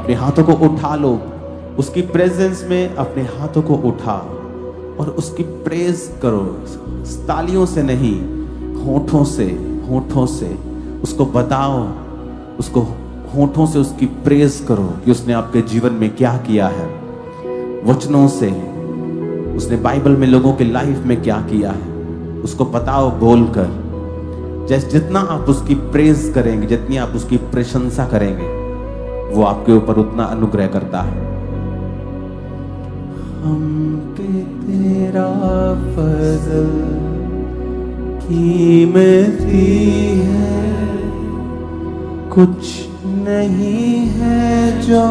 अपने हाथों को उठा लो, उसकी प्रेजेंस में अपने हाथों को उठा और उसकी प्रेज करो। तालियों से नहीं, होठों से, होठों से उसको बताओ, उसको होठों से उसकी प्रेज करो कि उसने आपके जीवन में क्या किया है। वचनों से उसने बाइबल में लोगों के लाइफ में क्या किया है उसको बताओ बोलकर। जैसे जितना आप उसकी प्रेज करेंगे, जितनी आप उसकी प्रशंसा करेंगे, वो आपके ऊपर उतना अनुग्रह करता है। हम पे तेरा फजल कीमती है, कुछ नहीं है जो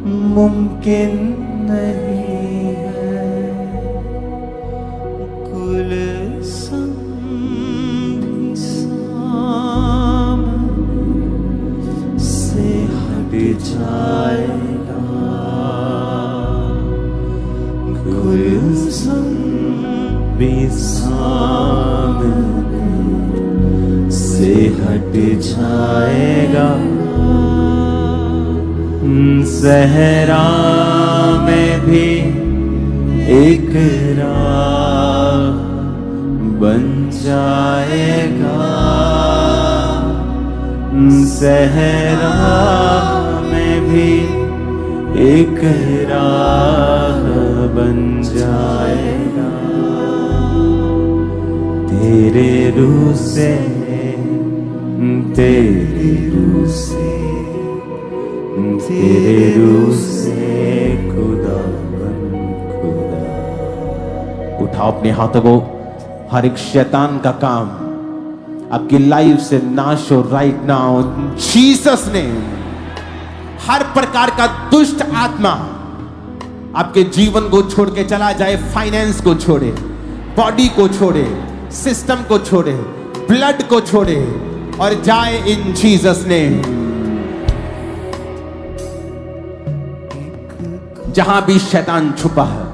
मुमकिन नहीं है। कुल भी सामने से हट जाएगा, कुल भी सामने से हट जाएगा। सहरा में भी एक राह बन जाएगा, सहरा में भी एक राह बन जाएगा। तेरे रूह से, तेरे रूह से, तेरे रूह से खुदा बन खुदा। उठाओ अपने हाथों को, हर एक शैतान का काम आपकी लाइफ से नाश हो राइट नाउ जीसस ने। हर प्रकार का दुष्ट आत्मा आपके जीवन को छोड़ के चला जाए, फाइनेंस को छोड़े, बॉडी को छोड़े, सिस्टम को छोड़े, ब्लड को छोड़े और जाए इन जीसस ने। जहां भी शैतान छुपा है,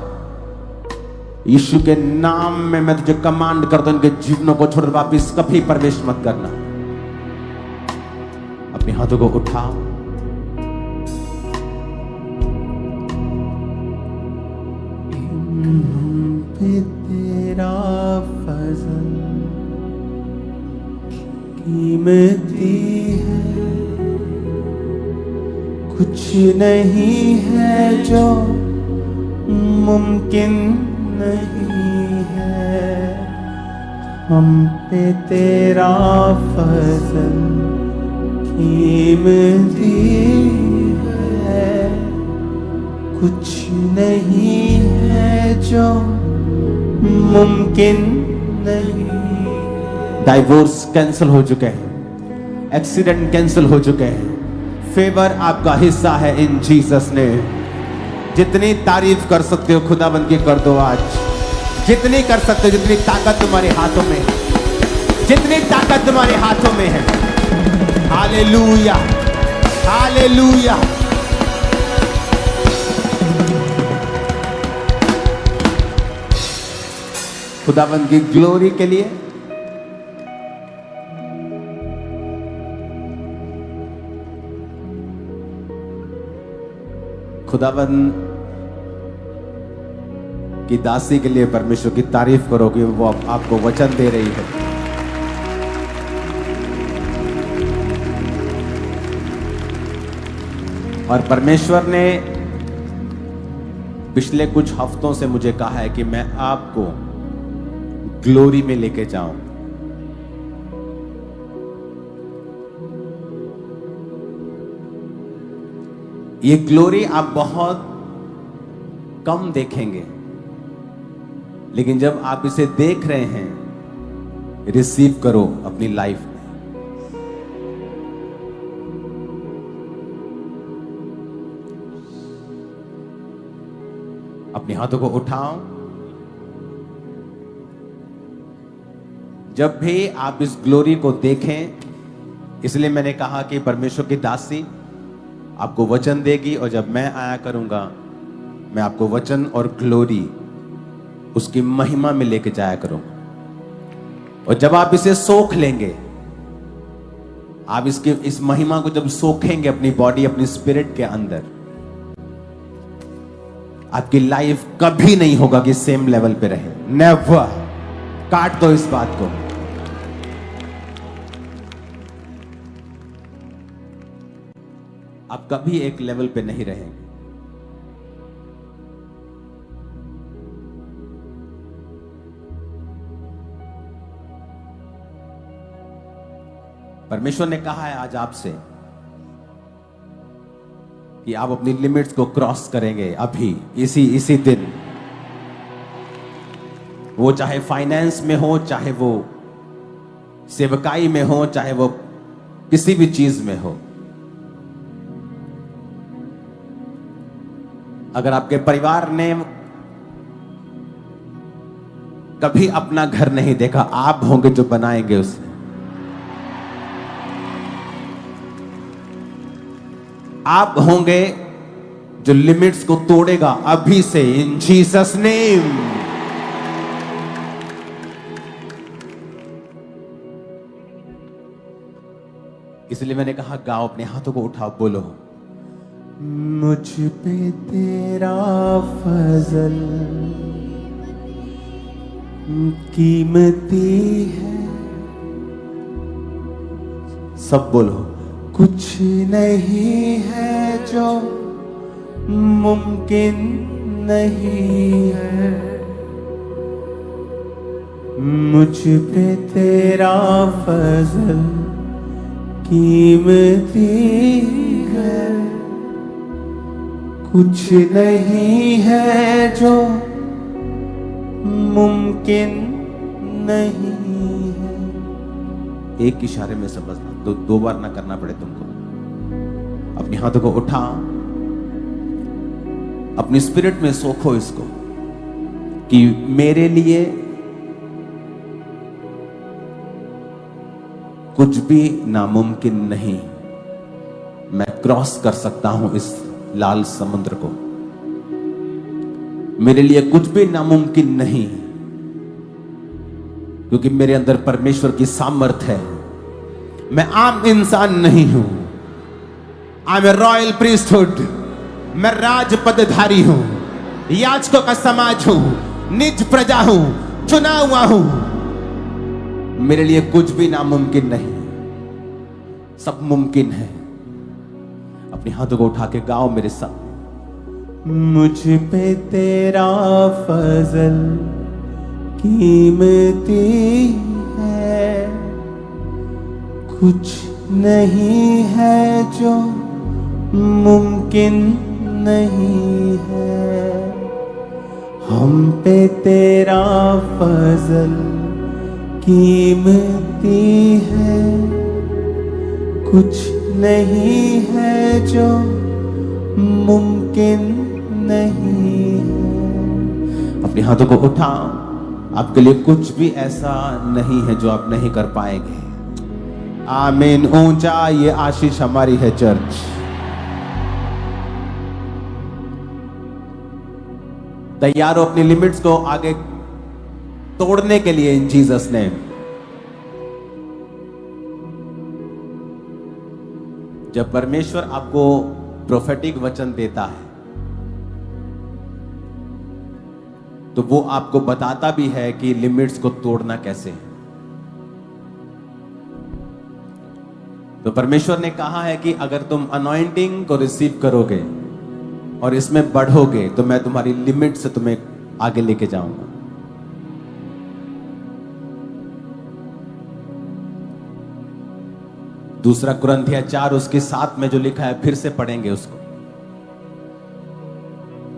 यीशु के नाम में मैं तुझे कमांड करता हूं, इनके जीवनों को छोड़ वापिस कभी प्रवेश मत करना। अपने हाथों को उठाओ, तेरा फजल कीमती है, कुछ नहीं है जो मुमकिन नहीं है। हम पे तेरा फजल कीमती है, कुछ नहीं है जो मुमकिन नहीं। डाइवोर्स कैंसिल हो चुके हैं, एक्सीडेंट कैंसिल हो चुके हैं, फेवर आपका हिस्सा है इन जीसस ने। जितनी तारीफ कर सकते हो खुदाबंद की कर दो आज, जितनी कर सकते हो, जितनी ताकत तुम्हारे हाथों में, जितनी ताकत तुम्हारे हाथों में है। Hallelujah, hallelujah. खुदाबंद की ग्लोरी के लिए खुदाबंद की दासी के लिए परमेश्वर की तारीफ करो कि वो आपको वचन दे रही है। और परमेश्वर ने पिछले कुछ हफ्तों से मुझे कहा है कि मैं आपको ग्लोरी में लेके जाऊं। ये ग्लोरी आप बहुत कम देखेंगे, लेकिन जब आप इसे देख रहे हैं, रिसीव करो अपनी लाइफ में। अपने हाथों को उठाओ। जब भी आप इस ग्लोरी को देखें, इसलिए मैंने कहा कि परमेश्वर की दासी आपको वचन देगी, और जब मैं आया करूंगा, मैं आपको वचन और ग्लोरी उसकी महिमा में लेके जाया करूंगा। और जब आप इसे सोख लेंगे, आप इस महिमा को जब सोखेंगे अपनी बॉडी, अपनी स्पिरिट के अंदर, आपकी लाइफ कभी नहीं होगा कि सेम लेवल पे रहे। नेवर। काट दो इस बात को। आप कभी एक लेवल पे नहीं रहेंगे। परमेश्वर ने कहा है आज आपसे कि आप अपनी लिमिट्स को क्रॉस करेंगे अभी, इसी दिन। वो चाहे फाइनेंस में हो, चाहे वो सेवकाई में हो, चाहे वो किसी भी चीज में हो। अगर आपके परिवार ने कभी अपना घर नहीं देखा, आप होंगे जो बनाएंगे उसे। आप होंगे जो लिमिट्स को तोड़ेगा अभी से, इन जीसस नेम। इसलिए मैंने कहा गाओ, अपने हाथों को उठाओ, बोलो, मुझ पे तेरा फजल कीमती है। सब बोलो, कुछ नहीं है जो मुमकिन नहीं है। मुझ पे तेरा फजल कीमती है। कुछ नहीं है जो मुमकिन नहीं है। एक इशारे में समझना, दो बार ना करना पड़े तुमको। अपने हाथों को उठा, अपनी स्पिरिट में सोखो इसको कि मेरे लिए कुछ भी नामुमकिन नहीं। मैं क्रॉस कर सकता हूं इस लाल समुद्र को। मेरे लिए कुछ भी नामुमकिन नहीं, क्योंकि मेरे अंदर परमेश्वर की सामर्थ है। मैं आम इंसान नहीं हूं। I am a royal priesthood. मैं राज पदधारी हूं, याजकों का समाज हूं, निज प्रजा हूं, चुना हुआ हूं। मेरे लिए कुछ भी नामुमकिन नहीं, सब मुमकिन है। अपने हाथों को उठा के गाओ मेरे साथ, मुझ पे तेरा फजल कीमती है। कुछ नहीं है जो मुमकिन नहीं है। हम पे तेरा फजल कीमती है। कुछ नहीं है जो मुमकिन नहीं है। अपने हाथों को उठाओ। आपके लिए कुछ भी ऐसा नहीं है जो आप नहीं कर पाएंगे। आमीन। ऊंचा ये आशीष हमारी है चर्च। तैयार हो अपनी लिमिट्स को आगे तोड़ने के लिए इन जीसस नेम। जब परमेश्वर आपको प्रोफेटिक वचन देता है तो वो आपको बताता भी है कि लिमिट्स को तोड़ना कैसे है। तो परमेश्वर ने कहा है कि अगर तुम अनॉइंटिंग को रिसीव करोगे और इसमें बढ़ोगे तो मैं तुम्हारी लिमिट से तुम्हें आगे लेके जाऊंगा। दूसरा कुरिन्थिया 4 उसके 7 में जो लिखा है, फिर से पढ़ेंगे उसको।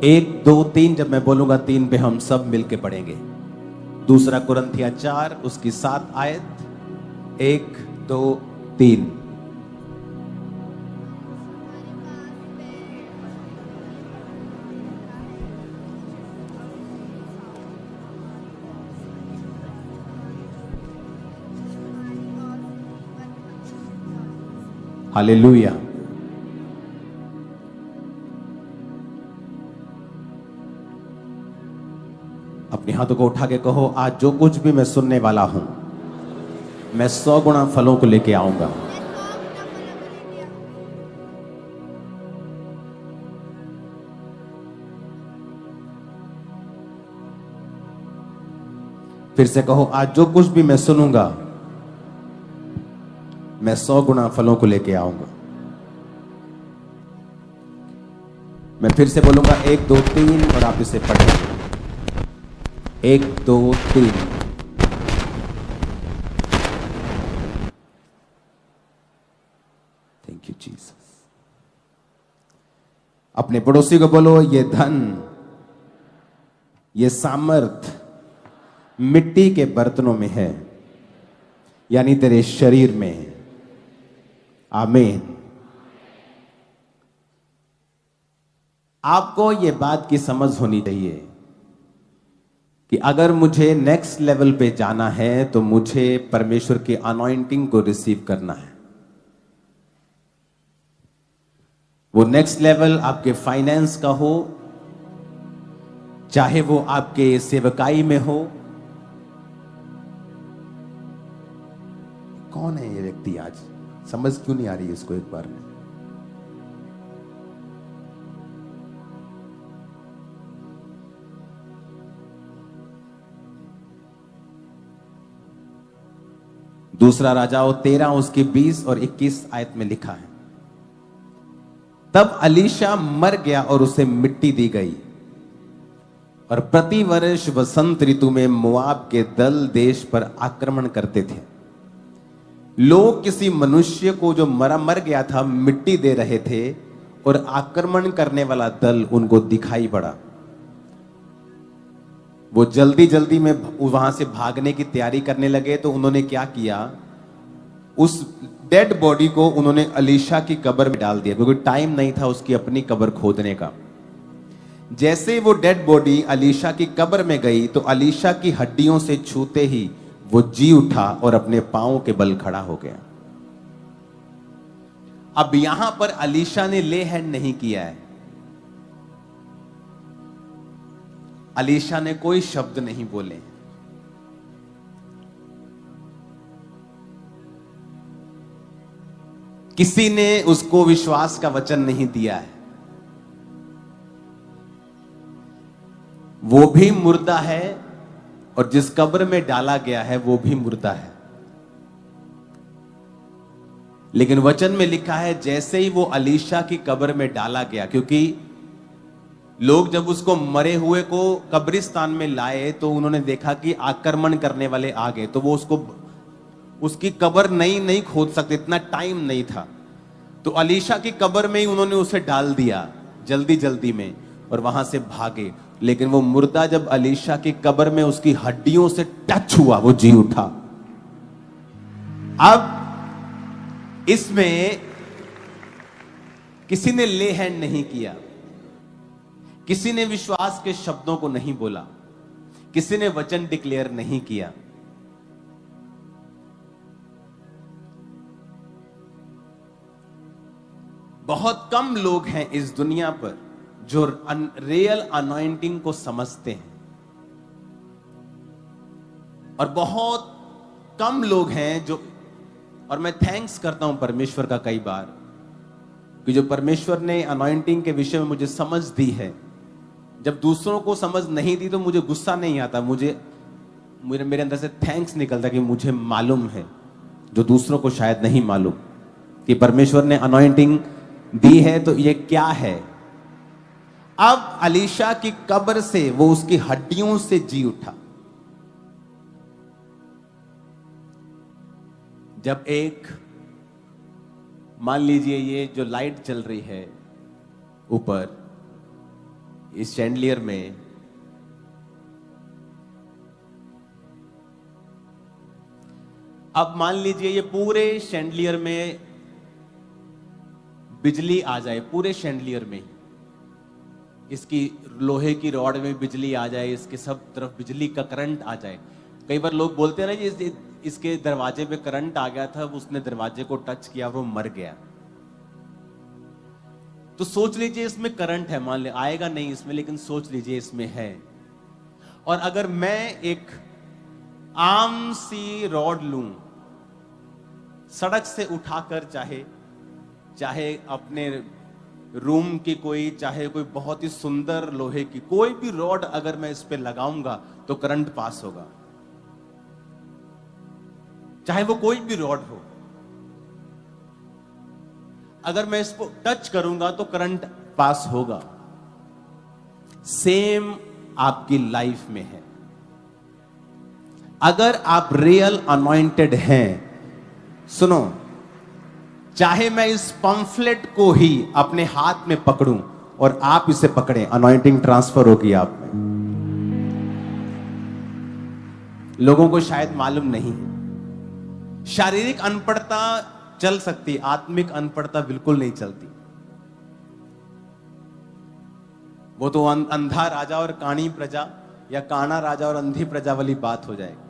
1 2 3 जब मैं बोलूंगा 3 पे हम सब मिलके पढ़ेंगे। दूसरा कुरिन्थिया 4 उसकी 7 आयत। 1 2 3। हालेलुया। अपने हाथों को उठा के कहो, आज जो कुछ भी मैं सुनने वाला हूं, मैं 100 गुना फलों को लेके आऊंगा। फिर से कहो, आज जो कुछ भी मैं सुनूंगा मैं 100 गुना फलों को लेके आऊंगा। मैं फिर से बोलूंगा 1 2 3 और आप इसे पढ़ेंगे। 1 2 3। Thank you Jesus. अपने पड़ोसी को बोलो, ये धन, ये सामर्थ मिट्टी के बर्तनों में है, यानी तेरे शरीर में है। आमीन। आपको यह बात की समझ होनी चाहिए कि अगर मुझे नेक्स्ट लेवल पे जाना है तो मुझे परमेश्वर की अनॉइंटिंग को रिसीव करना है। वो नेक्स्ट लेवल आपके फाइनेंस का हो, चाहे वो आपके सेवकाई में हो। कौन है ये व्यक्ति? आज समझ क्यों नहीं आ रही है इसको? एक बार में दूसरा राजाओं 13 उसकी 20 और 21 आयत में लिखा है, तब अलीशा मर गया और उसे मिट्टी दी गई। और प्रति वर्ष वसंत ऋतु में मोआब के दल देश पर आक्रमण करते थे। लोग किसी मनुष्य को जो मर गया था मिट्टी दे रहे थे और आक्रमण करने वाला दल उनको दिखाई पड़ा। वो जल्दी जल्दी में वहां से भागने की तैयारी करने लगे। तो उन्होंने क्या किया, उस डेड बॉडी को उन्होंने अलीशा की कब्र में डाल दिया, क्योंकि टाइम नहीं था उसकी अपनी कब्र खोदने का। जैसे वो डेड बॉडी अलीशा की कब्र में गई तो अलीशा की हड्डियों से छूते ही वो जी उठा और अपने पांवों के बल खड़ा हो गया। अब यहां पर अलीशा ने ले हैंड नहीं किया है, अलीशा ने कोई शब्द नहीं बोले। किसी ने उसको विश्वास का वचन नहीं दिया है। वो भी मुर्दा है और जिस कब्र में डाला गया है वो भी मुर्दा है। लेकिन वचन में लिखा है जैसे ही वो अलीशा की कब्र में डाला गया, क्योंकि लोग जब उसको मरे हुए को कब्रिस्तान में लाए तो उन्होंने देखा कि आक्रमण करने वाले आ गए, तो वो उसकी कब्र नहीं खोद सकते, इतना टाइम नहीं था। तो अलीशा की कब्र में ही उन्होंने उसे डाल दिया जल्दी जल्दी में और वहां से भागे। लेकिन वो मुर्दा जब अलीशा की कब्र में उसकी हड्डियों से टच हुआ वो जी उठा। अब इसमें किसी ने ले हैंड नहीं किया, किसी ने विश्वास के शब्दों को नहीं बोला, किसी ने वचन डिक्लेयर नहीं किया। बहुत कम लोग हैं इस दुनिया पर जो रियल अनॉइंटिंग को समझते हैं, और बहुत कम लोग हैं जो, और मैं थैंक्स करता हूं परमेश्वर का कई बार कि जो परमेश्वर ने अनॉइंटिंग के विषय में मुझे समझ दी है। जब दूसरों को समझ नहीं दी तो मुझे गुस्सा नहीं आता, मेरे अंदर से थैंक्स निकलता कि मुझे मालूम है जो दूसरों को शायद नहीं मालूम कि परमेश्वर ने अनॉइंटिंग दी है तो ये क्या है। अब अलीशा की कब्र से वो उसकी हड्डियों से जी उठा। जब एक, मान लीजिए ये जो लाइट चल रही है ऊपर इस शैंडलियर में, अब मान लीजिए ये पूरे शैंडलियर में बिजली आ जाए, पूरे शैंडलियर में इसकी लोहे की रॉड में बिजली आ जाए, इसके सब तरफ बिजली का करंट आ जाए। कई बार लोग बोलते हैं ना जी इसके दरवाजे पे करंट आ गया था, उसने दरवाजे को टच किया वो मर गया। तो सोच लीजिए इसमें करंट है, मान ले आएगा नहीं इसमें, लेकिन सोच लीजिए इसमें है। और अगर मैं एक आम सी रॉड लूं, सड़क से उठाकर, चाहे अपने रूम की कोई, चाहे कोई बहुत ही सुंदर लोहे की कोई भी रॉड अगर मैं इस पे लगाऊंगा तो करंट पास होगा। चाहे वो कोई भी रॉड हो, अगर मैं इसको टच करूंगा तो करंट पास होगा। सेम आपकी लाइफ में है। अगर आप रियल अनॉइंटेड हैं, सुनो, चाहे मैं इस पंफलेट को ही अपने हाथ में पकड़ूं और आप इसे पकड़ें, अनॉइंटिंग ट्रांसफर होगी आप में। लोगों को शायद मालूम नहीं है। शारीरिक अनपढ़ता चल सकती, आत्मिक अनपढ़ता बिल्कुल नहीं चलती। वो तो अंधा राजा और काणी प्रजा, या काना राजा और अंधी प्रजा वाली बात हो जाएगी।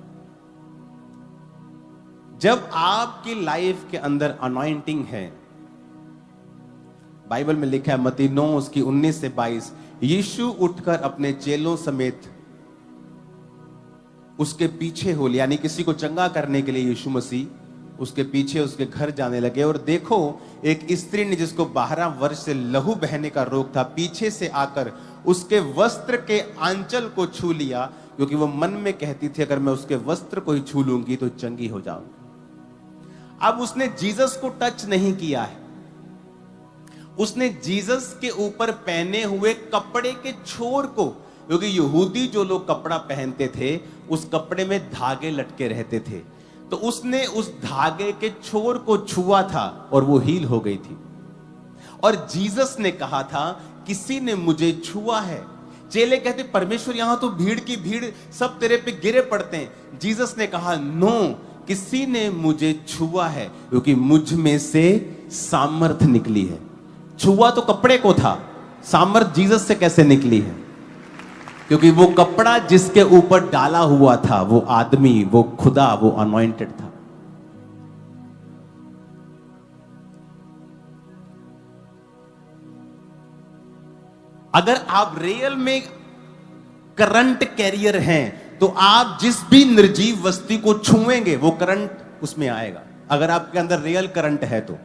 जब आपकी लाइफ के अंदर अनॉइंटिंग है, बाइबल में लिखा है मत्ती 9 उसकी 19 से 22, यीशु उठकर अपने चेलों समेत उसके पीछे हो लिया, यानी किसी को चंगा करने के लिए यीशु मसीह उसके पीछे उसके घर जाने लगे। और देखो, एक स्त्री ने जिसको 12 वर्ष से लहू बहने का रोग था, पीछे से आकर उसके वस्त्र के आंचल को छू लिया, क्योंकि वो मन में कहती थी अगर मैं उसके वस्त्र को ही छू लूंगी तो चंगी हो जाऊंगी। अब उसने जीसस को टच नहीं किया है, उसने जीसस के ऊपर पहने हुए कपड़े के छोर को, क्योंकि यहूदी जो लोग कपड़ा पहनते थे उस कपड़े में धागे लटके रहते थे, तो उसने उस धागे के छोर को छुआ था और वो हील हो गई थी। और जीसस ने कहा था किसी ने मुझे छुआ है। चेले कहते परमेश्वर यहां तो भीड़ की भीड़ सब तेरे पे गिरे पड़ते हैं। जीसस ने कहा नो, किसी ने मुझे छुआ है क्योंकि मुझ में से सामर्थ निकली है। छुआ तो कपड़े को था, सामर्थ जीसस से कैसे निकली है? क्योंकि वो कपड़ा जिसके ऊपर डाला हुआ था, वो आदमी, वो खुदा, वो अनॉइंटेड था। अगर आप रियल में करंट कैरियर हैं तो आप जिस भी निर्जीव वस्तु को छुएंगे वो करंट उसमें आएगा। अगर आपके अंदर रियल करंट है तो।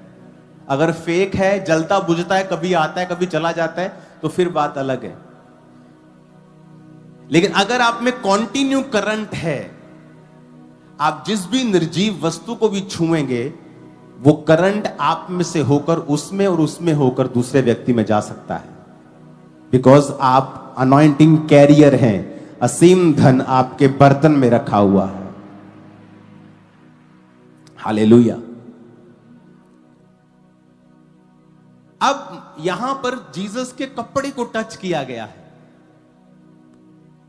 अगर फेक है, जलता बुझता है, कभी आता है कभी चला जाता है, तो फिर बात अलग है। लेकिन अगर आप में कॉन्टिन्यू करंट है, आप जिस भी निर्जीव वस्तु को भी छुएंगे वो करंट आप में से होकर उसमें और उसमें होकर दूसरे व्यक्ति में जा सकता है। बिकॉज आप अनॉइंटिंग कैरियर हैं, असीम धन आपके बर्तन में रखा हुआ है। हालेलुया। अब यहां पर जीसस के कपड़े को टच किया गया है,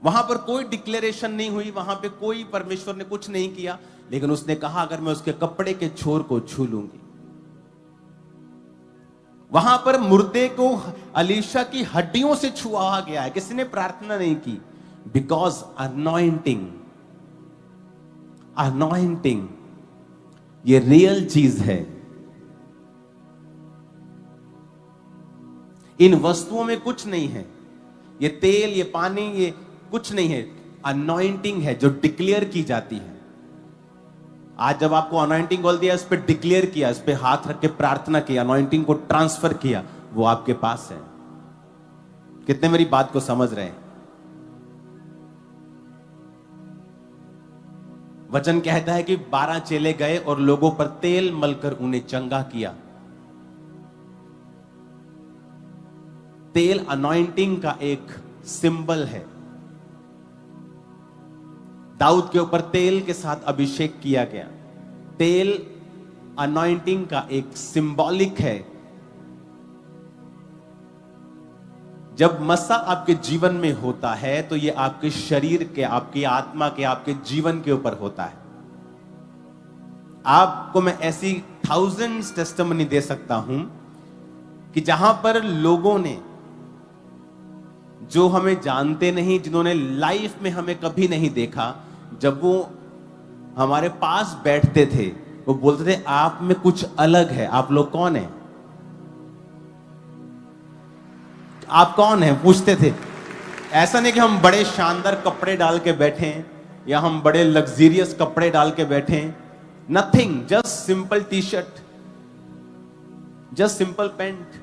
वहां पर कोई डिक्लेरेशन नहीं हुई, वहां पे कोई परमेश्वर ने कुछ नहीं किया, लेकिन उसने कहा अगर मैं उसके कपड़े के छोर को छू लूंगी। वहां पर मुर्दे को अलीशा की हड्डियों से छुआ गया है, किसी ने प्रार्थना नहीं की। बिकॉज अनॉइंटिंग, अनॉइंटिंग ये रियल चीज है। इन वस्तुओं में कुछ नहीं है, ये तेल, ये पानी, ये कुछ नहीं है। अनॉइंटिंग है जो डिक्लेयर की जाती है। आज जब आपको अनॉइंटिंग बोल दिया, इस पे डिक्लेयर किया, इस पे हाथ रख के प्रार्थना की, अनॉइंटिंग को ट्रांसफर किया, वो आपके पास है। कितने मेरी बात को समझ रहे हैं? वचन कहता है कि 12 चेले गए और लोगों पर तेल मलकर उन्हें चंगा किया। तेल अनॉइंटिंग का एक सिंबल है। दाऊद के ऊपर तेल के साथ अभिषेक किया गया। तेल अनॉइंटिंग का एक सिंबॉलिक है। जब मसा आपके जीवन में होता है तो यह आपके शरीर के, आपकी आत्मा के, आपके जीवन के ऊपर होता है। आपको मैं ऐसी थाउजेंड्स टेस्टिमनी दे सकता हूं कि जहां पर लोगों ने, जो हमें जानते नहीं, जिन्होंने लाइफ में हमें कभी नहीं देखा, जब वो हमारे पास बैठते थे वो बोलते थे आप में कुछ अलग है। आप लोग कौन हैं? आप कौन हैं पूछते थे। ऐसा नहीं कि हम बड़े शानदार कपड़े डाल के बैठे हैं या हम बड़े लग्जरियस कपड़े डाल के बैठे हैं। Nothing, just simple T shirt, just simple pant.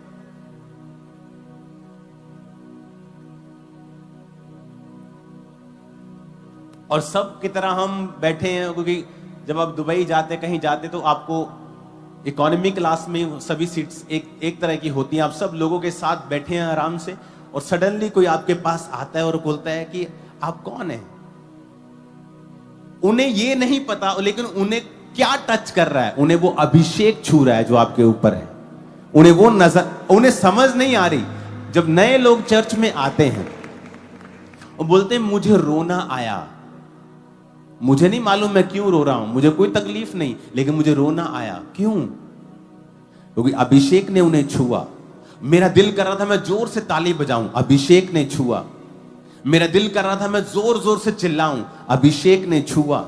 और सब की तरह हम बैठे हैं, क्योंकि जब आप दुबई जाते, कहीं जाते, तो आपको इकोनॉमी क्लास में सभी सीट्स एक तरह की होती हैं। आप सब लोगों के साथ बैठे हैं आराम से, और सडनली कोई आपके पास आता है और बोलता है कि आप कौन हैं। उन्हें ये नहीं पता, लेकिन उन्हें क्या टच कर रहा है, उन्हें वो अभिषेक छू रहा है जो आपके ऊपर है। उन्हें वो नजर, उन्हें समझ नहीं आ रही। जब नए लोग चर्च में आते हैं और बोलते हैं मुझे रोना आया, मुझे नहीं मालूम मैं क्यों रो रहा हूं, मुझे कोई तकलीफ नहीं, लेकिन मुझे रोना आया। क्यों? क्योंकि अभिषेक ने उन्हें छुआ। मेरा दिल कर रहा था मैं जोर से ताली बजाऊं, अभिषेक ने छुआ। मेरा दिल कर रहा था मैं जोर जोर से चिल्लाऊं, अभिषेक ने छुआ।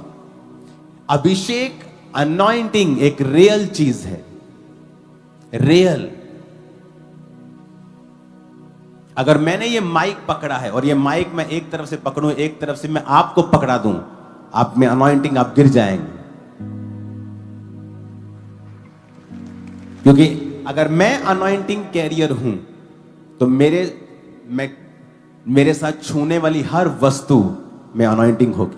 अभिषेक, अनॉइंटिंग एक रियल चीज है, रियल। अगर मैंने ये माइक पकड़ा है और ये माइक मैं एक तरफ से पकड़ूं, एक तरफ से मैं आपको पकड़ा दूं, आप में अनॉइंटिंग, आप गिर जाएंगे। क्योंकि अगर मैं अनॉइंटिंग कैरियर हूं तो मेरे साथ छूने वाली हर वस्तु में अनॉइंटिंग होगी।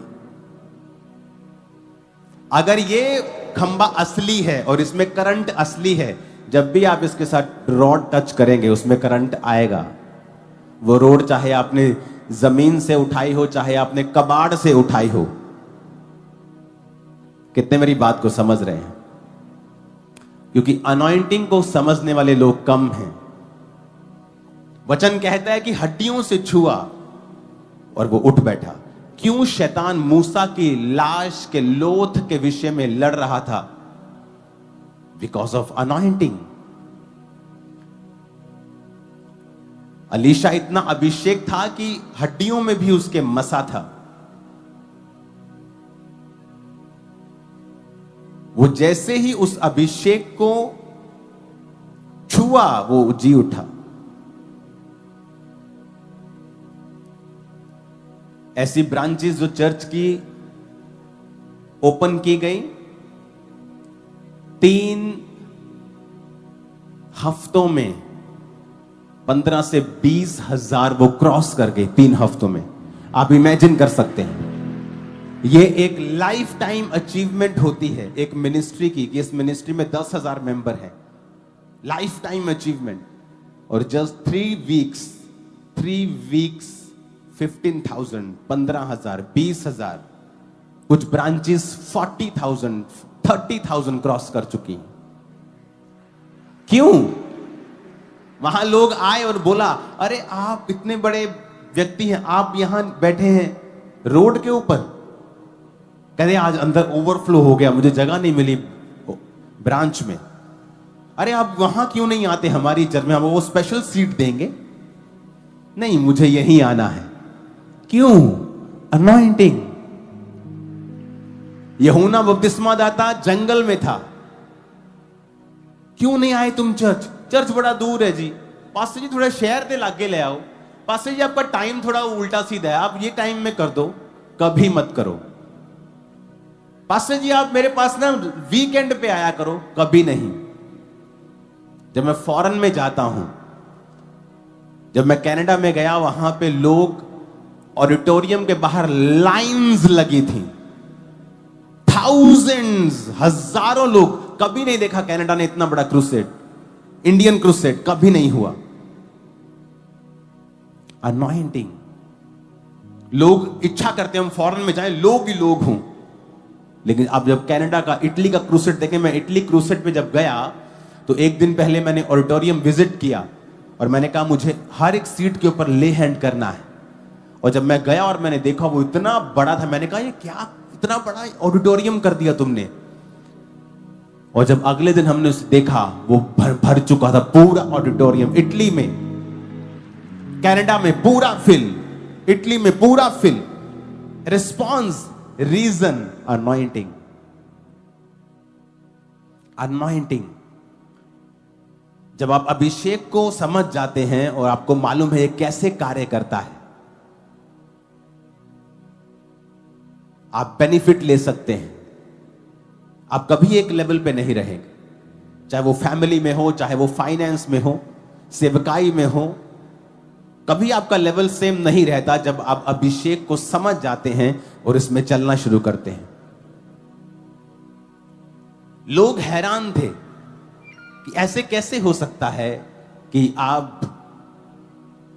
अगर ये खंबा असली है और इसमें करंट असली है, जब भी आप इसके साथ रॉड टच करेंगे उसमें करंट आएगा। वो रोड चाहे आपने जमीन से उठाई हो, चाहे आपने कबाड़ से उठाई हो। कितने मेरी बात को समझ रहे हैं? क्योंकि अनॉइंटिंग को समझने वाले लोग कम हैं। वचन कहता है कि हड्डियों से छुआ और वो उठ बैठा। क्यों शैतान मूसा की लाश के लोथ के विषय में लड़ रहा था? Because of anointing. अलीशा इतना अभिषेक था कि हड्डियों में भी उसके मसा था। वो जैसे ही उस अभिषेक को छुआ वो जी उठा। ऐसी ब्रांचेस जो चर्च की ओपन की गई, 3 हफ्तों में 15 से 20 हजार वो क्रॉस कर गए 3 हफ्तों में। आप इमेजिन कर सकते हैं, ये एक लाइफ टाइम अचीवमेंट होती है एक मिनिस्ट्री की, कि इस मिनिस्ट्री में 10,000 मेंबर हैं। Life time achievement. और जस्ट 3 वीक्स 15,000, 15,000, 20,000, कुछ ब्रांचेस 40,000, 30,000 क्रॉस कर चुकी हैं। क्यों? वहां लोग आए और बोला, अरे आप इतने बड़े व्यक्ति हैं, आप यहां बैठे हैं रोड के ऊपर। कहते आज अंदर ओवरफ्लो हो गया, मुझे जगह नहीं मिली ब्रांच में। अरे आप वहां क्यों नहीं आते हमारी चर्च में, हम वो स्पेशल सीट देंगे। नहीं, मुझे यहीं आना है। क्यों? अनॉइंटिंग। यूहन्ना बपतिस्मादाता जंगल में था। क्यों नहीं आए तुम चर्च? चर्च बड़ा दूर है जी। पास्टर जी थोड़ा शहर के लागे ले आओ। पास्टर जी आपका टाइम थोड़ा उल्टा सीधा है, आप ये टाइम में कर दो। कभी मत करो। पास्टर जी आप मेरे पास ना वीकेंड पे आया करो। कभी नहीं। जब मैं फॉरेन में जाता हूं, जब मैं कनाडा में गया, वहां पे लोग ऑडिटोरियम के बाहर लाइंस लगी थी, थाउजेंड्स, हजारों लोग। कभी नहीं देखा कनाडा ने इतना बड़ा क्रूसेड, इंडियन क्रूसेड कभी नहीं हुआ। अनॉइंटिंग। लोग इच्छा करते हैं हम फॉरेन में जाएं, लोग ही लोग हों। लेकिन अब जब कनाडा का, इटली का क्रूसेड देखें, मैं इटली क्रूसेड पे जब गया तो एक दिन पहले मैंने ऑडिटोरियम विजिट किया और मैंने कहा मुझे हर एक सीट के ऊपर ले हैंड करना है। और जब मैं गया और मैंने देखा वो इतना बड़ा था, मैंने कहा ये क्या इतना बड़ा ऑडिटोरियम कर दिया तुमने। और जब अगले दिन हमने उसे देखा, वो भर चुका था पूरा ऑडिटोरियम। इटली में, कनाडा में पूरा फिल, इटली में पूरा fill. Response, reason, anointing. Anointing. जब आप अभिषेक को समझ जाते हैं और आपको मालूम है ये कैसे कार्य करता है, आप बेनिफिट ले सकते हैं। आप कभी एक लेवल पे नहीं रहेंगे, चाहे वो फैमिली में हो, चाहे वो फाइनेंस में हो, सेवकाई में हो। कभी आपका लेवल सेम नहीं रहता जब आप अभिषेक को समझ जाते हैं और इसमें चलना शुरू करते हैं। लोग हैरान थे कि ऐसे कैसे हो सकता है कि आप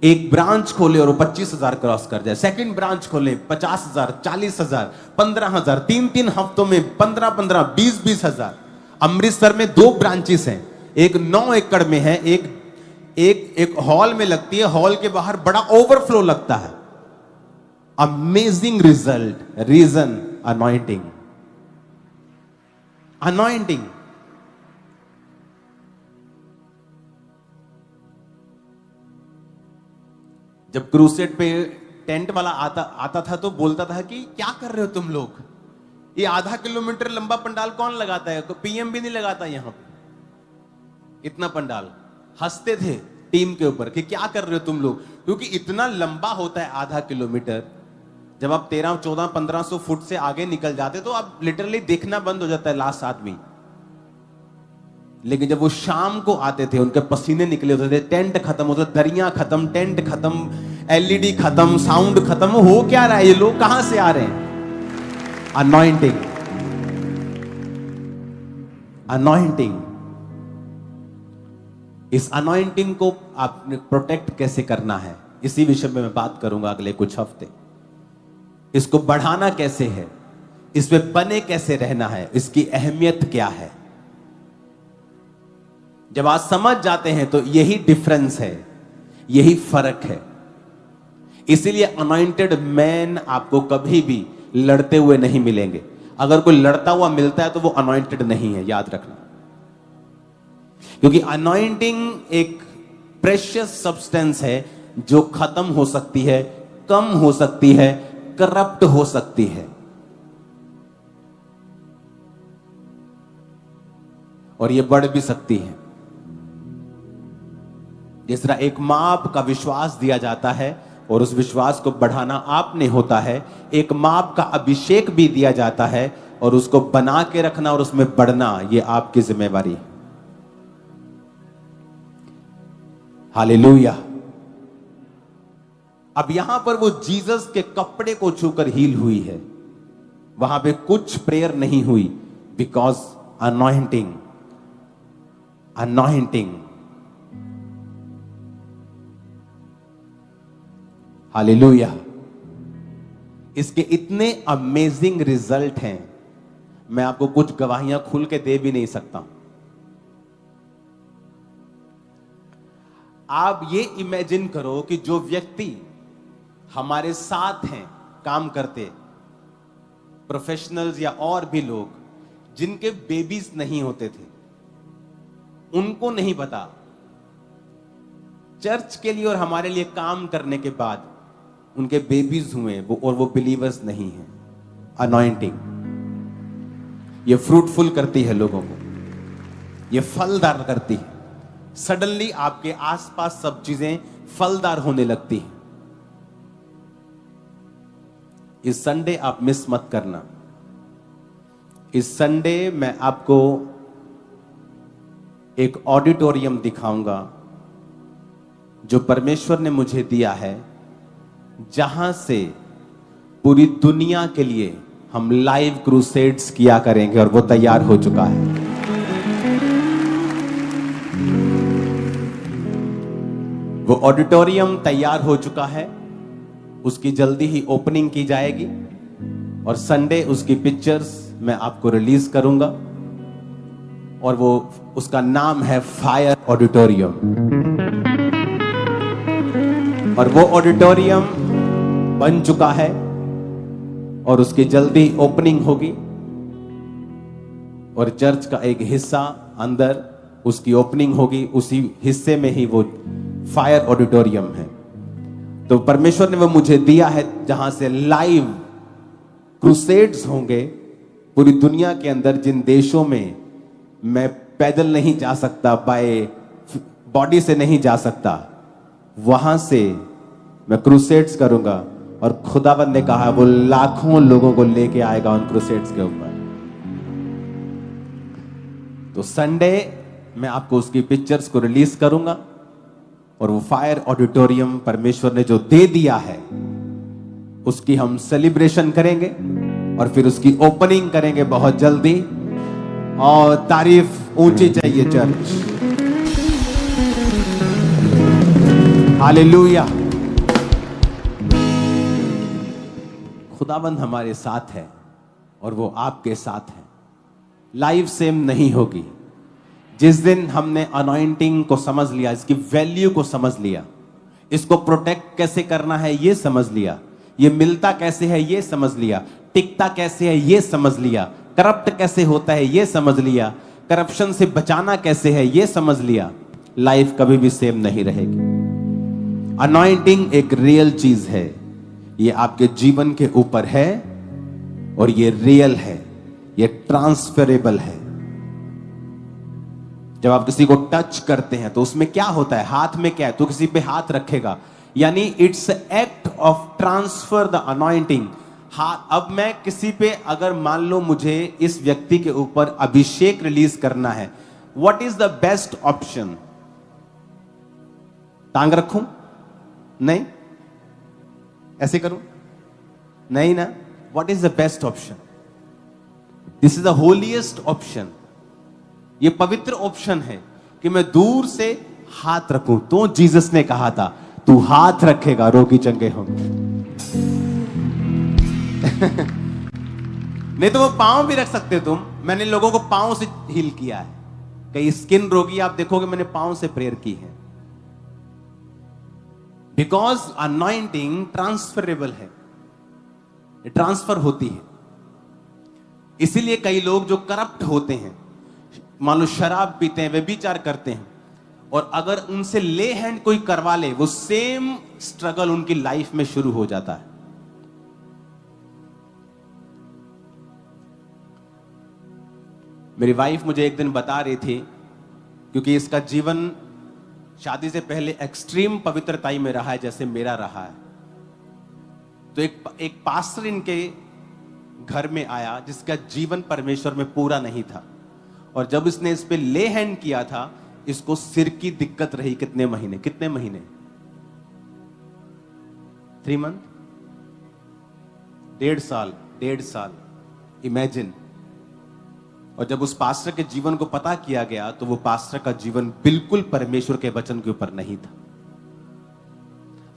एक ब्रांच खोले और वो 25,000 क्रॉस कर जाए, सेकंड ब्रांच खोले 50,000, 40,000, 15,000, 3 हफ्तों में 15,15, 20,000। अमृतसर में 2 ब्रांचेस हैं, एक 9 एकड़ में है, एक हॉल में लगती है, हॉल के बाहर बड़ा ओवरफ्लो लगता है। Amazing result, reason anointing. Anointing. जब क्रूसेड पे टेंट वाला आता था तो बोलता था कि क्या कर रहे हो तुम लोग, ये आधा किलोमीटर लंबा पंडाल कौन लगाता है, पीएम भी नहीं लगाता यहां पे इतना पंडाल। हंसते थे टीम के ऊपर कि क्या कर रहे हो तुम लोग, क्योंकि इतना लंबा होता है आधा किलोमीटर। जब आप 13, 14, 1500 फुट से आगे निकल जाते तो आप लिटरली देखना बंद हो जाता है लास्ट आदमी। लेकिन जब वो शाम को आते थे, उनके पसीने निकले होते थे, टेंट खत्म होता, दरियां खत्म, टेंट खत्म, एलईडी खत्म, साउंड खत्म, हो क्या रहा है, ये लोग कहां से आ रहे हैं? अनॉइंटिंग। अनॉइंटिंग। इस अनॉइंटिंग को आपने प्रोटेक्ट कैसे करना है, इसी विषय में मैं बात करूंगा अगले कुछ हफ्ते। इसको बढ़ाना कैसे है, इसमें बने कैसे रहना है, इसकी अहमियत क्या है। जब आप समझ जाते हैं तो यही डिफरेंस है, यही फर्क है। इसीलिए अनॉइंटेड मैन आपको कभी भी लड़ते हुए नहीं मिलेंगे। अगर कोई लड़ता हुआ मिलता है तो वो अनॉइंटेड नहीं है, याद रखना। क्योंकि अनॉइंटिंग एक प्रेशियस सब्सटेंस है जो खत्म हो सकती है, कम हो सकती है, करप्ट हो सकती है, और ये बढ़ भी सकती है। जिस तरह एक माप का विश्वास दिया जाता है और उस विश्वास को बढ़ाना आपने होता है, एक माप का अभिषेक भी दिया जाता है और उसको बना के रखना और उसमें बढ़ना, ये आपकी जिम्मेवारी है। हालेलुया। अब यहां पर वो जीसस के कपड़े को छूकर हील हुई है, वहां पे कुछ प्रेयर नहीं हुई, बिकॉज अनॉइंटिंग। अनॉइंटिंग। हालेलुया। इसके इतने अमेजिंग रिजल्ट हैं, मैं आपको कुछ गवाहियां खुल के दे भी नहीं सकता। आप ये इमेजिन करो कि जो व्यक्ति हमारे साथ हैं, काम करते, प्रोफेशनल्स या और भी लोग जिनके बेबीज नहीं होते थे, उनको नहीं पता, चर्च के लिए और हमारे लिए काम करने के बाद उनके बेबीज हुए वो, और वो बिलीवर्स नहीं हैं। अनॉइंटिंग ये फ्रूटफुल करती है लोगों को, ये फलदार करती है। सडनली आपके आसपास सब चीजें फलदार होने लगती हैं। इस संडे आप मिस मत करना। इस संडे मैं आपको एक ऑडिटोरियम दिखाऊंगा जो परमेश्वर ने मुझे दिया है, जहां से पूरी दुनिया के लिए हम लाइव क्रूसेड्स किया करेंगे, और वो तैयार हो चुका है। वो ऑडिटोरियम तैयार हो चुका है, उसकी जल्दी ही ओपनिंग की जाएगी और संडे उसकी पिक्चर्स मैं आपको रिलीज करूंगा, और वो उसका नाम है फायर ऑडिटोरियम। और वो ऑडिटोरियम बन चुका है और उसकी जल्दी ओपनिंग होगी, और चर्च का एक हिस्सा अंदर उसकी ओपनिंग होगी, उसी हिस्से में ही वो फायर ऑडिटोरियम है। तो परमेश्वर ने वो मुझे दिया है जहां से लाइव क्रूसेड्स होंगे पूरी दुनिया के अंदर। जिन देशों में मैं पैदल नहीं जा सकता, बाय बॉडी से नहीं जा सकता, वहां से मैं क्रूसेड्स करूंगा, और खुदावंद ने कहा वो लाखों लोगों को लेके आएगा उन क्रूसेड्स के ऊपर। तो संडे मैं आपको उसकी पिक्चर्स को रिलीज करूंगा, और वो फायर ऑडिटोरियम परमेश्वर ने जो दे दिया है उसकी हम सेलिब्रेशन करेंगे, और फिर उसकी ओपनिंग करेंगे बहुत जल्दी। और तारीफ ऊंची चाहिए चर्च। हालेलुया। खुदाबंद हमारे साथ है और वो आपके साथ है। लाइफ सेम नहीं होगी। जिस दिन हमने अनॉइंटिंग को समझ लिया, इसकी वैल्यू को समझ लिया, इसको प्रोटेक्ट कैसे करना है ये समझ लिया, ये मिलता कैसे है ये समझ लिया, टिकता कैसे है ये समझ लिया, करप्ट कैसे होता है ये समझ लिया, करप्शन से बचाना कैसे है ये समझ लिया, लाइफ कभी भी सेम नहीं रहेगी। अनॉइंटिंग एक रियल चीज है, ये आपके जीवन के ऊपर है और ये रियल है, ये ट्रांसफरेबल है। जब आप किसी को टच करते हैं तो उसमें क्या होता है, हाथ में क्या है, तो किसी पे हाथ रखेगा, यानी it's act of transfer the anointing. हाथ, अब मैं किसी पे अगर मान लो मुझे इस व्यक्ति के ऊपर अभिषेक रिलीज करना है, what is the best option? टांग रखूं? नहीं। ऐसे करूं? नहीं ना। What is the best option? This is the holiest option. ये पवित्र ऑप्शन है कि मैं दूर से हाथ रखूं। तो जीसस ने कहा था तू हाथ रखेगा रोगी चंगे होंगे। नहीं तो वो पांव भी रख सकते तुम। मैंने लोगों को पांव से हील किया है। कई स्किन रोगी आप देखोगे मैंने पांव से प्रेयर की है। बिकॉज अनॉइंटिंग ट्रांसफरेबल है, ट्रांसफर होती है। इसीलिए कई लोग जो करप्ट होते हैं, मान लो शराब पीते हैं, व्यभिचार करते हैं, और अगर उनसे ले हैंड कोई करवा ले, वो सेम स्ट्रगल उनकी लाइफ में शुरू हो जाता है। मेरी वाइफ मुझे एक दिन बता रही थी, क्योंकि इसका जीवन शादी से पहले एक्सट्रीम पवित्रताई में रहा है जैसे मेरा रहा है। तो एक पास्टर इनके घर में आया जिसका जीवन परमेश्वर में पूरा नहीं था, और जब इसने इस पे ले हैंड किया था, इसको सिर की दिक्कत रही कितने महीने 3 मंथ, 1.5 साल इमेजिन। और जब उस पास्टर के जीवन को पता किया गया तो वो पास्टर का जीवन बिल्कुल परमेश्वर के वचन के ऊपर नहीं था।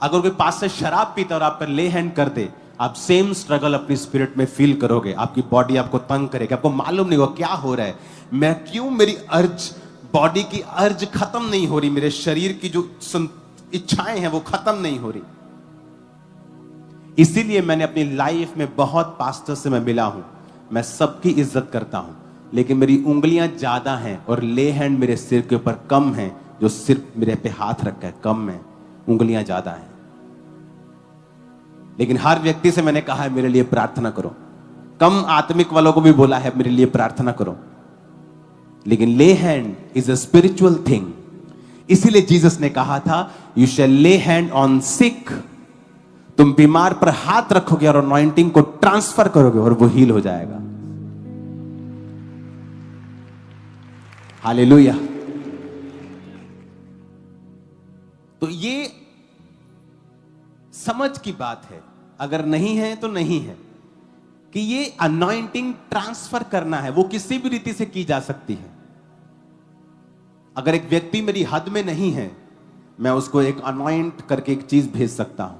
अगर कोई पास्टर शराब पीता और आप पर ले हैंड कर दे, आप सेम स्ट्रगल अपनी स्पिरिट में फील करोगे। आपकी बॉडी आपको तंग करेगी, आपको मालूम नहीं होगा क्या हो रहा है, मैं क्यों, मेरी अर्ज, बॉडी की अर्ज खत्म नहीं हो रही, मेरे शरीर की जो इच्छाएं हैं वो खत्म नहीं हो रही। इसीलिए मैंने अपनी लाइफ में बहुत पास्टर से मैं मिला हूं, मैं सबकी इज्जत करता हूं, लेकिन मेरी उंगलियां ज्यादा हैं और ले हैंड मेरे सिर के ऊपर कम है। जो सिर्फ मेरे पे हाथ रखा है कम है, उंगलियां ज्यादा हैं। लेकिन हर व्यक्ति से मैंने कहा है मेरे लिए प्रार्थना करो, कम आत्मिक वालों को भी बोला है मेरे लिए प्रार्थना करो। लेकिन ले hand is a spiritual thing. इसीलिए जीसस ने कहा था यू शैल ले हैंड ऑन सिक। तुम बीमार पर हाथ रखोगे और अनॉइंटिंग को ट्रांसफर करोगे और वो हील हो जाएगा। हालेलुया। तो ये समझ की बात है, अगर नहीं है तो नहीं है, कि ये अनॉइंटिंग ट्रांसफर करना है। वो किसी भी रीति से की जा सकती है। अगर एक व्यक्ति मेरी हद में नहीं है, मैं उसको एक अनॉइंट करके एक चीज भेज सकता हूं।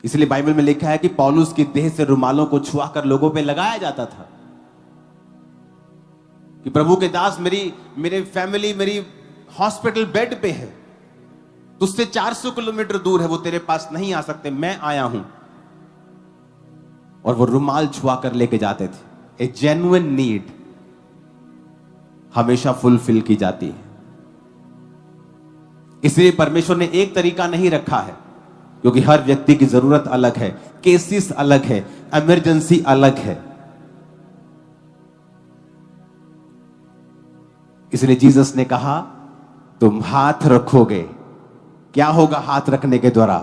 इसलिए बाइबल में लिखा है कि पौलुस की देह से रुमालों को छुआकर लोगों पे लगाया जाता था कि प्रभु के दास, मेरी फैमिली मेरी हॉस्पिटल बेड पे है, तुझसे 400 किलोमीटर दूर है, वो तेरे पास नहीं आ सकते, मैं आया हूं। और वो रुमाल छुआ कर लेके जाते थे। ए जेन्युइन नीड हमेशा फुलफिल की जाती है। इसलिए परमेश्वर ने एक तरीका नहीं रखा है, क्योंकि हर व्यक्ति की जरूरत अलग है, केसेस अलग है, इमरजेंसी अलग है। इसलिए जीसस ने कहा तुम हाथ रखोगे, क्या होगा हाथ रखने के द्वारा?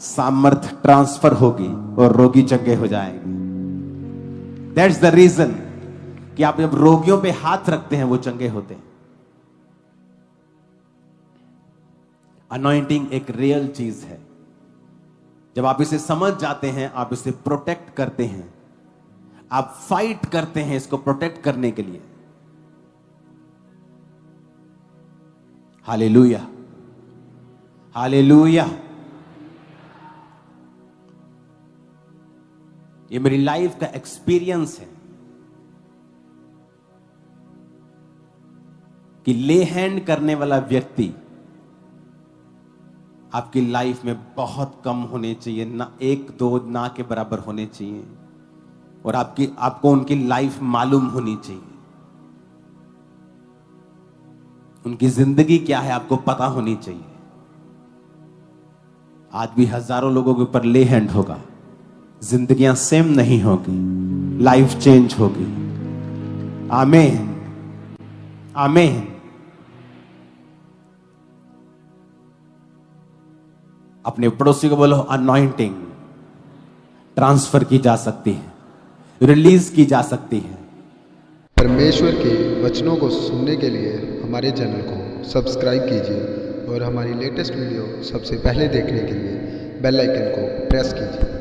सामर्थ ट्रांसफर होगी और रोगी चंगे हो जाएंगे। दैट्स द रीजन कि आप जब रोगियों पे हाथ रखते हैं वो चंगे होते हैं। अनॉइंटिंग एक रियल चीज है। जब आप इसे समझ जाते हैं, आप इसे प्रोटेक्ट करते हैं। आप फाइट करते हैं इसको प्रोटेक्ट करने के लिए। Hallelujah, hallelujah. ये मेरी लाइफ का एक्सपीरियंस है कि ले हैंड करने वाला व्यक्ति आपकी लाइफ में बहुत कम होने चाहिए, ना एक दो ना के बराबर होने चाहिए, और आपको उनकी लाइफ मालूम होनी चाहिए। उनकी जिंदगी क्या है आपको पता होनी चाहिए। आज भी हजारों लोगों के ऊपर ले हैंड होगा, जिंदगियां सेम नहीं होगी, लाइफ चेंज होगी। आमीन, आमीन। अपने पड़ोसी को बोलो, अनॉइंटिंग ट्रांसफर की जा सकती है, रिलीज की जा सकती है। परमेश्वर के वचनों को सुनने के लिए हमारे चैनल को सब्सक्राइब कीजिए और हमारी लेटेस्ट वीडियो सबसे पहले देखने के लिए बेल आइकन को प्रेस कीजिए।